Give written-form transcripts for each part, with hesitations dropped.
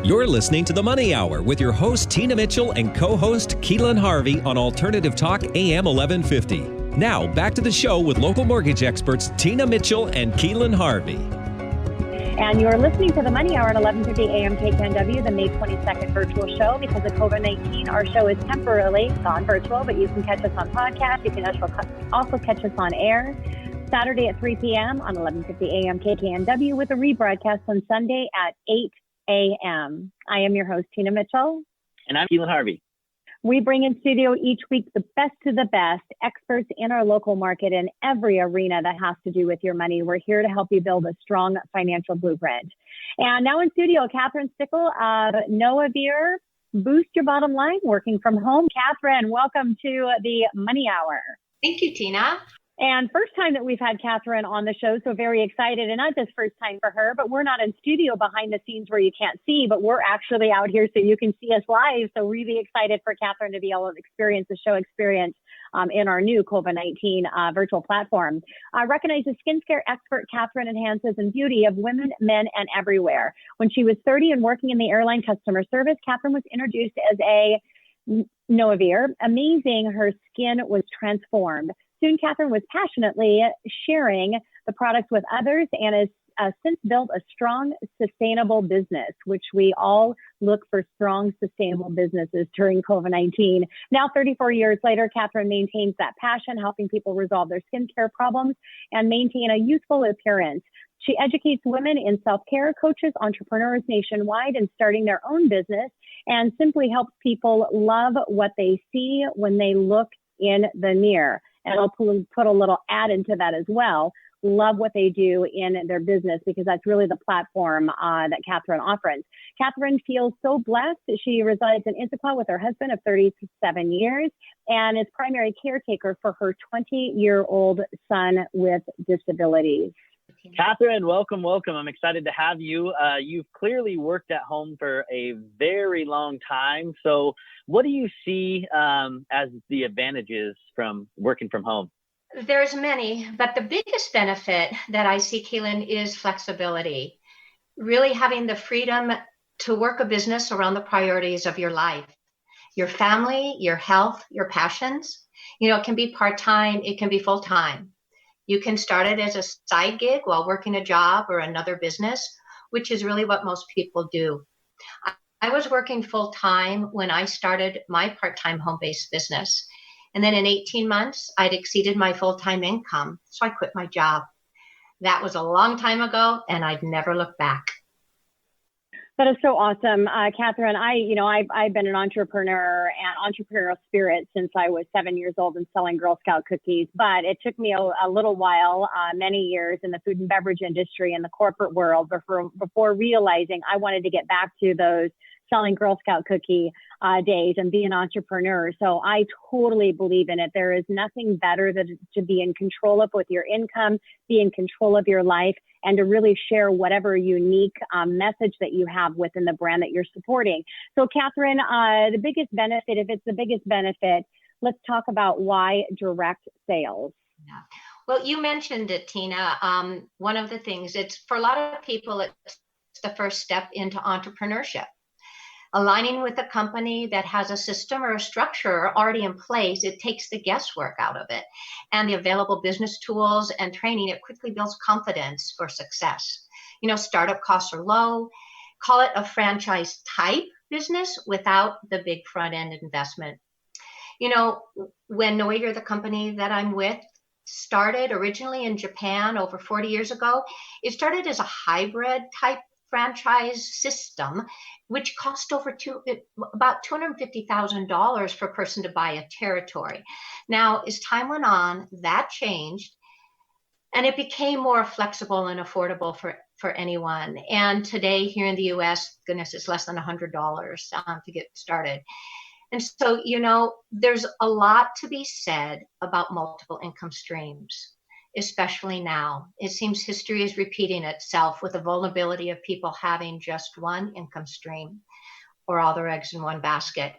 You're listening to The Money Hour with your host, Tina Mitchell, and co-host, Keelan Harvey on Alternative Talk AM 1150. Now, back to the show with local mortgage experts, Tina Mitchell and Keelan Harvey. And you're listening to The Money Hour at 1150 AM KKNW, the May 22nd virtual show. Because of COVID-19, our show is temporarily gone virtual, but you can catch us on podcast. You can also catch us on air Saturday at 3 p.m. on 1150 AM KKNW with a rebroadcast on Sunday at 8 a.m. I am your host, Tina Mitchell. And I'm Keelan Harvey. We bring in studio each week the best of the best experts in our local market in every arena that has to do with your money. We're here to help you build a strong financial blueprint. And now in studio, Kathryn Stueckle of Noevir, Boost Your Bottom Line, working from home. Kathryn, welcome to the Money Hour. Thank you, Tina. And first time that we've had Kathryn on the show, so very excited. And not just first time for her, but we're not in studio behind the scenes where you can't see, but we're actually out here so you can see us live. So really excited for Kathryn to be able to experience the show experience in our new COVID-19 virtual platform. Recognized as skincare expert, Kathryn enhances in beauty of women, men, and everywhere. When she was 30 and working in the airline customer service, Kathryn was introduced as a Noevir. Amazing, her skin was transformed. Soon, Kathryn was passionately sharing the products with others and has since built a strong, sustainable business, which we all look for strong, sustainable businesses during COVID-19. Now, 34 years later, Kathryn maintains that passion, helping people resolve their skincare problems and maintain a youthful appearance. She educates women in self-care, coaches entrepreneurs nationwide in starting their own business, and simply helps people love what they see when they look in the mirror. And I'll put a little add into that as well. Love what they do in their business, because that's really the platform that Kathryn offers. Kathryn feels so blessed. She resides in Stueckle with her husband of 37 years and is primary caretaker for her 20-year-old son with disabilities. Kathryn, welcome. I'm excited to have you. You've clearly worked at home for a very long time. So what do you see as the advantages from working from home? There's many, but the biggest benefit that I see, Keelan, is flexibility. Really having the freedom to work a business around the priorities of your life, your family, your health, your passions. You know, it can be part-time, it can be full-time. You can start it as a side gig while working a job or another business, which is really what most people do. I was working full-time when I started my part-time home-based business. And then in 18 months, I'd exceeded my full-time income. So I quit my job. That was a long time ago, and I'd never look back. That is so awesome. Kathryn, I've been an entrepreneur and entrepreneurial spirit since I was 7 years old and selling Girl Scout cookies. But it took me a little while, many years in the food and beverage industry and the corporate world before realizing I wanted to get back to those selling Girl Scout cookie days and be an entrepreneur. So I totally believe in it. There is nothing better than to be in control of with your income, be in control of your life, and to really share whatever unique message that you have within the brand that you're supporting. So Kathryn, the biggest benefit, if it's the biggest benefit, let's talk about why direct sales. Yeah. Well, you mentioned it, Tina. One of the things, it's for a lot of people, it's the first step into entrepreneurship. Aligning with a company that has a system or a structure already in place, it takes the guesswork out of it. And the available business tools and training, it quickly builds confidence for success. You know, startup costs are low. Call it a franchise type business without the big front end investment. You know, when Noevir, the company that I'm with, started originally in Japan over 40 years ago, it started as a hybrid type franchise system, which cost about $250,000 per person to buy a territory. Now, as time went on, that changed, and it became more flexible and affordable for anyone. And today, here in the U.S., goodness, it's less than $100 to get started. And so, you know, there's a lot to be said about multiple income streams, especially now. It seems history is repeating itself with the vulnerability of people having just one income stream or all their eggs in one basket.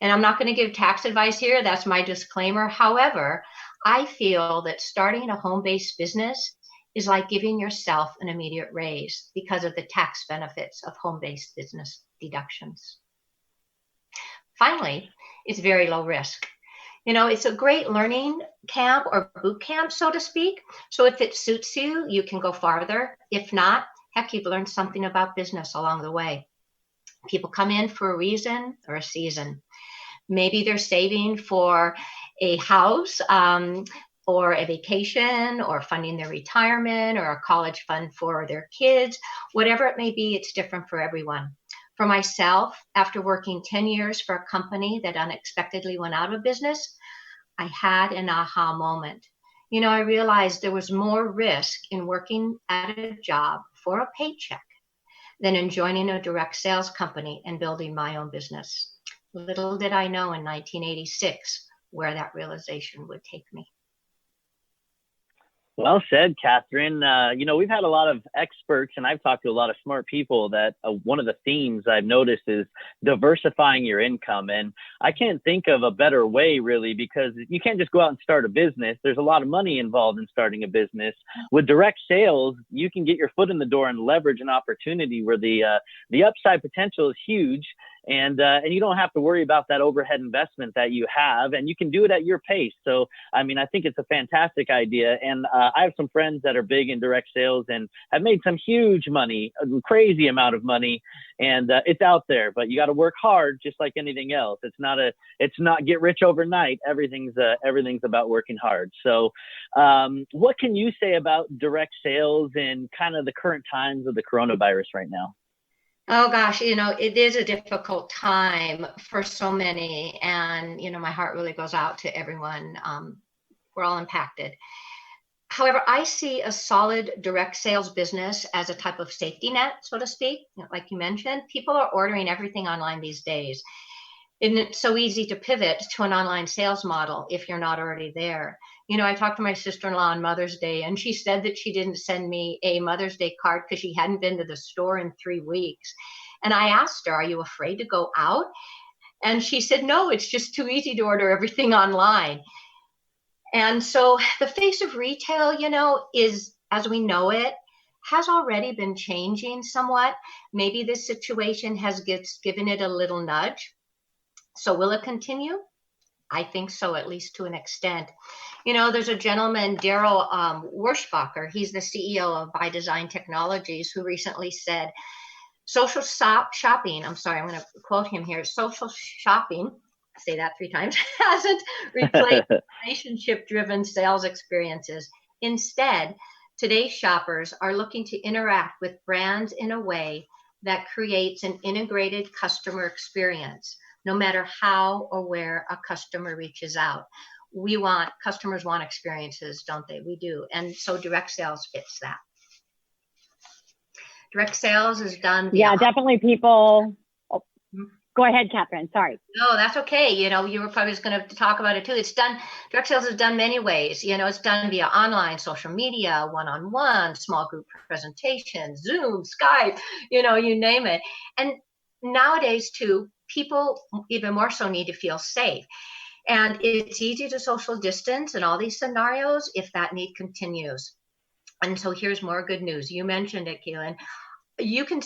And I'm not going to give tax advice here. That's my disclaimer. However, I feel that starting a home-based business is like giving yourself an immediate raise because of the tax benefits of home-based business deductions. Finally, it's very low risk. It's a great learning camp or boot camp, so to speak. So if it suits you, you can go farther. If not, heck, you've learned something about business along the way. People come in for a reason or a season. Maybe they're saving for a house or a vacation or funding their retirement or a college fund for their kids. Whatever it may be, it's different for everyone. For myself, after working 10 years for a company that unexpectedly went out of business, I had an aha moment. I realized there was more risk in working at a job for a paycheck than in joining a direct sales company and building my own business. Little did I know in 1986 where that realization would take me. Well said, Kathryn. We've had a lot of experts, and I've talked to a lot of smart people that one of the themes I've noticed is diversifying your income. And I can't think of a better way, really, because you can't just go out and start a business. There's a lot of money involved in starting a business. With direct sales, you can get your foot in the door and leverage an opportunity where the upside potential is huge. And you don't have to worry about that overhead investment that you have, and you can do it at your pace. So, I think it's a fantastic idea. And I have some friends that are big in direct sales and have made some huge money, a crazy amount of money. And it's out there, but you got to work hard, just like anything else. It's not get rich overnight. Everything's about working hard. So, what can you say about direct sales and kind of the current times of the coronavirus right now? Oh gosh, it is a difficult time for so many. And, my heart really goes out to everyone. We're all impacted. However, I see a solid direct sales business as a type of safety net, so to speak. Like you mentioned, people are ordering everything online these days. And it's so easy to pivot to an online sales model if you're not already there. I talked to my sister-in-law on Mother's Day, and she said that she didn't send me a Mother's Day card because she hadn't been to the store in 3 weeks. And I asked her, "Are you afraid to go out?" And she said, "No, it's just too easy to order everything online." And so the face of retail, is, as we know it, has already been changing somewhat. Maybe this situation has given it a little nudge. So will it continue? I think so, at least to an extent. There's a gentleman, Daryl Werschbacher. He's the CEO of By Design Technologies, who recently said, social shopping, I'm going to quote him here, social shopping, say that 3 times, hasn't replaced relationship-driven sales experiences. Instead, today's shoppers are looking to interact with brands in a way that creates an integrated customer experience, no matter how or where a customer reaches out. Customers want experiences, don't they? We do. And so direct sales fits that. Direct sales is done. Yeah, definitely people. Oh, go ahead, Kathryn. Sorry. No, that's okay. You were probably just going to talk about it too. It's done. Direct sales is done many ways. It's done via online, social media, one-on-one, small group presentations, Zoom, Skype, you name it. And nowadays too, people even more so need to feel safe. And it's easy to social distance in all these scenarios if that need continues. And so here's more good news. You mentioned it, Keelan. You can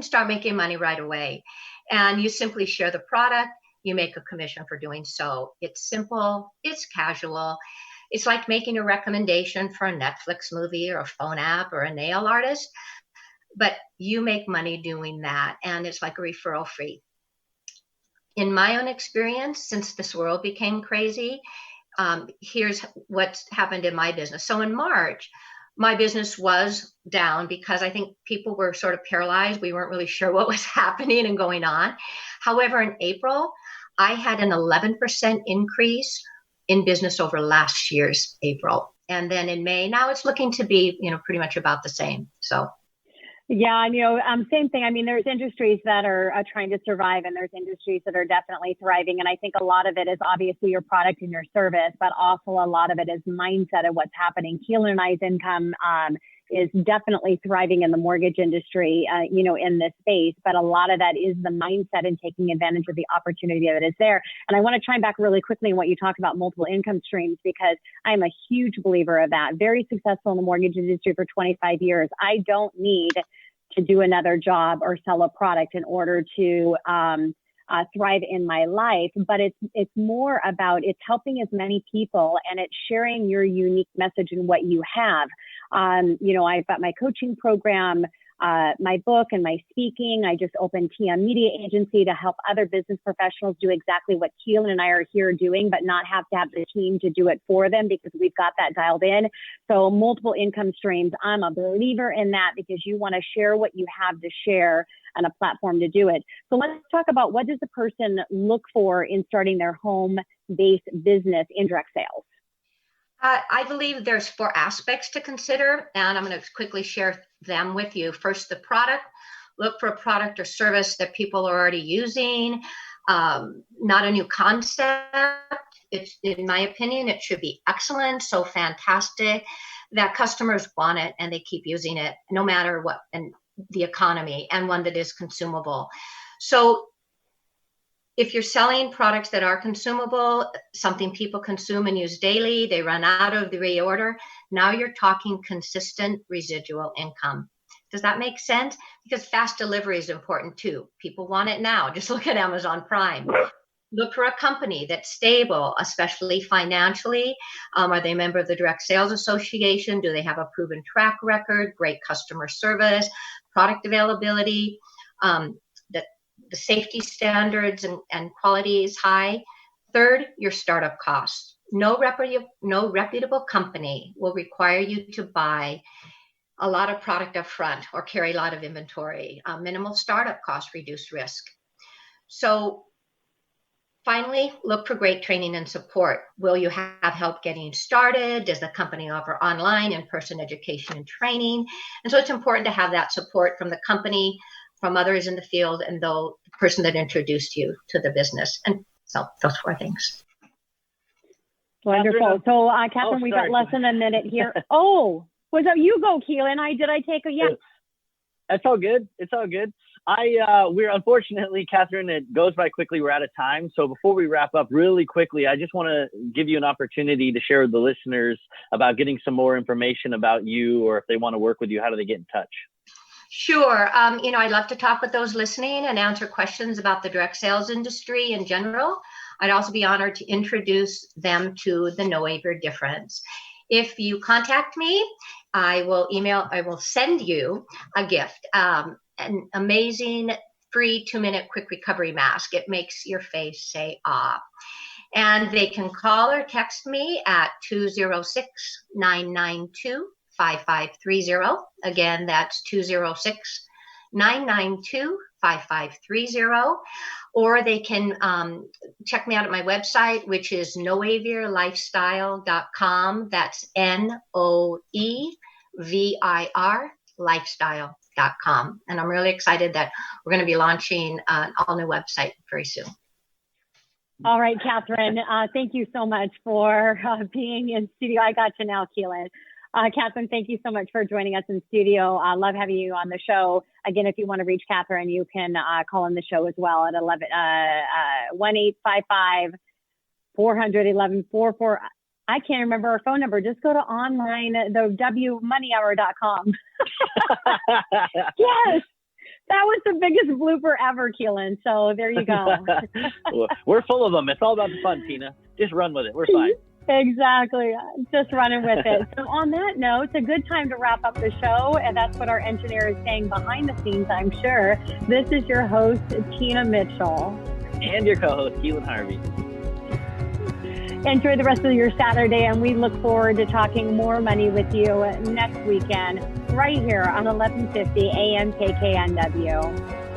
start making money right away, and you simply share the product. You make a commission for doing so. It's simple. It's casual. It's like making a recommendation for a Netflix movie or a phone app or a nail artist, but you make money doing that, and it's like a referral fee. In my own experience, since this world became crazy, here's what's happened in my business. So in March, my business was down because I think people were sort of paralyzed. We weren't really sure what was happening and going on. However, in April, I had an 11% increase in business over last year's April. And then in May, now it's looking to be, pretty much about the same. So. Yeah, same thing. There's industries that are trying to survive, and there's industries that are definitely thriving. And I think a lot of it is obviously your product and your service, but also a lot of it is mindset of what's happening. Keelan and I's income is definitely thriving in the mortgage industry, in this space. But a lot of that is the mindset and taking advantage of the opportunity that is there. And I want to chime back really quickly on what you talked about, multiple income streams, because I'm a huge believer of that. Very successful in the mortgage industry for 25 years. I don't need to do another job or sell a product in order to thrive in my life, but it's more about it's helping as many people and it's sharing your unique message and what you have. I've got my coaching program, my book and my speaking. I just opened TM Media Agency to help other business professionals do exactly what Keelan and I are here doing, but not have to have the team to do it for them because we've got that dialed in. So multiple income streams. I'm a believer in that because you want to share what you have to share and a platform to do it. So let's talk about what does a person look for in starting their home-based business in direct sales? I believe there's 4 aspects to consider, and I'm going to quickly share them with you. First, the product. Look for a product or service that people are already using, not a new concept. It's, in my opinion, it should be excellent, so fantastic that customers want it and they keep using it no matter what, and the economy, and one that is consumable. So if you're selling products that are consumable, something people consume and use daily, they run out of the reorder, now you're talking consistent residual income. Does that make sense? Because fast delivery is important too. People want it now. Just look at Amazon Prime. Look for a company that's stable, especially financially. Are they a member of the Direct Sales Association? Do they have a proven track record, great customer service, product availability, the safety standards and quality is high? Third, your startup costs. No reputable company will require you to buy a lot of product up front or carry a lot of inventory. Minimal startup costs reduce risk. So finally, look for great training and support. Will you have help getting started? Does the company offer online, in-person education and training? And so it's important to have that support from the company, from others in the field, and the person that introduced you to the business. And so those 4 things. Wonderful. So, Kathryn, we've got less than a minute here. Oh, was that you go, Keelan? Did I take a yes? That's all good. It's all good. We're unfortunately, Kathryn, it goes by quickly. We're out of time. So before we wrap up really quickly, I just want to give you an opportunity to share with the listeners about getting some more information about you, or if they want to work with you, how do they get in touch? Sure. I'd love to talk with those listening and answer questions about the direct sales industry in general. I'd also be honored to introduce them to the Noevir difference. If you contact me, I will send you a gift, an amazing free 2-minute quick recovery mask. It makes your face say, ah. And they can call or text me at 206-992-5530. Again, that's 206-992-5530. Or they can check me out at my website, which is noevirlifestyle.com. That's Noevir lifestyle.com. And I'm really excited that we're going to be launching an all-new website very soon. All right, Kathryn, thank you so much for being in studio. I got you now, Keelan. Kathryn, thank you so much for joining us in studio. I love having you on the show. Again, if you want to reach Kathryn, you can call in the show as well at 1-855-400-1144. I can't remember our phone number. Just go to online, the wmoneyhour.com. Yes, that was the biggest blooper ever, Keelan. So there you go. We're full of them. It's all about the fun, Tina. Just run with it. We're fine. Exactly. Just running with it. So on that note, it's a good time to wrap up the show. And that's what our engineer is saying behind the scenes, I'm sure. This is your host, Tina Mitchell. And your co-host, Keelan Harvey. Enjoy the rest of your Saturday, and we look forward to talking more money with you next weekend, right here on 1150 AM KKNW.